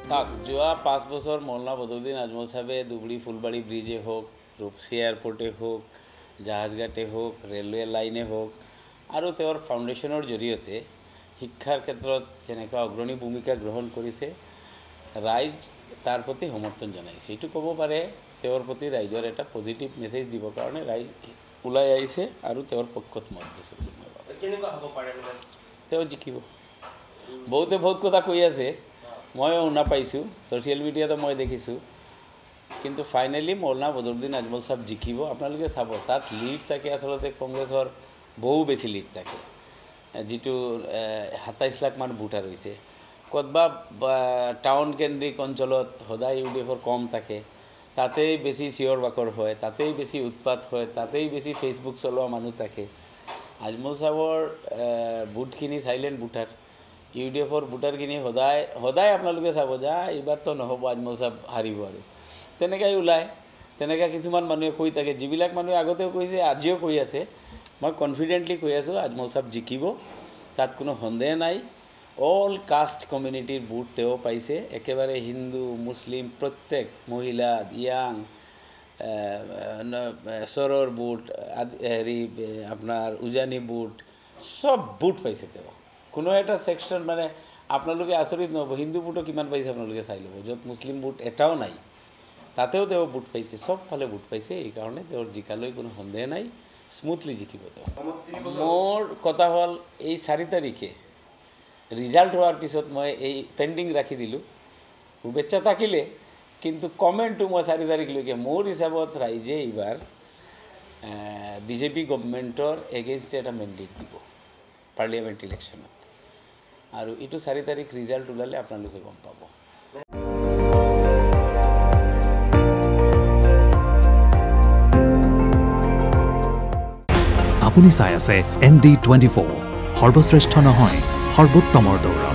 তাক যোৱা 5 বছৰ মৌলানা বদৰুদ্দিন আজমল সাহেবে ধুবুৰী ফুলবাৰী ব্ৰিজে হওক ৰূপসী এয়াৰপোৰ্টে হওক জাহাজঘাটে হওক ৰেলৱে লাইনে হওক আৰু তেওঁৰ ফাউণ্ডেশ্যনৰ জৰিয়তে শিক্ষাৰ ক্ষেত্ৰত যেনেকৈ অগ্ৰণী ভূমিকা গ্ৰহণ কৰিছে ৰাইজ তাৰ প্ৰতি সমৰ্থন জনাইছে এইটো ক'ব পাৰে তেওঁৰ প্ৰতি ৰাইজৰ এটা পজিটিভ মেছেজ দিবৰ কাৰণে ৰাইজ ওলাই আহিছে আৰু তেওঁৰ পক্ষত মত দিছে কেনেকুৱা হ'ব পাৰে তেওঁ জিকিব বহুতে বহুত কথা কৈ আছে ময়ো শুনা পাইছোঁ ছ'চিয়েল মিডিয়াতো মই দেখিছোঁ কিন্তু ফাইনেলি মৌলানা বদৰুদ্দিন আজমল সাহেব জিকিব আপোনালোকে চাব তাত লিড থাকে আচলতে কংগ্ৰেছৰ বহু বেছি লিড থাকে যিটো 27 লাখমান ভোটাৰ হৈছে ক'তবা টাউন কেন্দ্ৰিক অঞ্চলত সদায় UDFৰ কম থাকে তাতেই বেছি চিঞৰ বাখৰ হয় তাতেই বেছি উৎপাত হয় তাতেই বেছি ফেচবুক চলোৱা মানুহ থাকে আজমল সাহেবৰ ভোটখিনি চাইলেণ্ট ভোটাৰ UDFৰ ভোটাৰখিনি সদায় আপোনালোকে চাব যা এইবাৰতো নহ'ব আজমল সাহেব হাৰিব আৰু তেনেকৈ ওলায় তেনেকৈ কিছুমান মানুহে কৈ থাকে যিবিলাক মানুহে আগতেও কৈছে আজিও কৈ আছে মই কনফিডেণ্টলি কৈ আছোঁ আজমল সাহেব জিকিব তাত কোনো সন্দেহ নাই অল কাষ্ট কমিউনিটিৰ ভোট তেওঁ পাইছে একেবাৰে হিন্দু মুছলিম প্ৰত্যেক মহিলা ইয়াং চৰৰ ভোট হেৰি আপোনাৰ উজানি ভোট চব ভোট পাইছে তেওঁ কোনো এটা ছেকশ্যন মানে আপোনালোকে আচৰিত নহ'ব হিন্দু ভোটো কিমান পাইছে আপোনালোকে চাই ল'ব য'ত মুছলিম ভোট এটাও নাই তাতেও তেওঁ ভোট পাইছে চবফালে ভোট পাইছে এইকাৰণে তেওঁৰ জিকালৈ কোনো সন্দেহ নাই স্মুথলি জিকিব তেওঁ মোৰ কথা হ'ল এই 4 তাৰিখে ৰিজাল্ট হোৱাৰ পিছত মই এই পেণ্ডিং ৰাখি দিলোঁ শুভেচ্ছা থাকিলে কিন্তু কমেণ্টটো মই 4 তাৰিখলৈকে মোৰ হিচাপত ৰাইজে এইবাৰ বিজেপি গভৰ্ণমেণ্টৰ এগেইনষ্টে এটা মেণ্ডেট দিব পাৰ্লিয়ামেণ্ট ইলেকশ্যনত আৰু এইটো 4 তাৰিখ ৰিজাল্ট ওলালে আপোনালোকে গম পাব আপুনি চাই আছে ND24 সৰ্বশ্ৰেষ্ঠ নহয় সৰ্বোত্তমৰ দৌৰ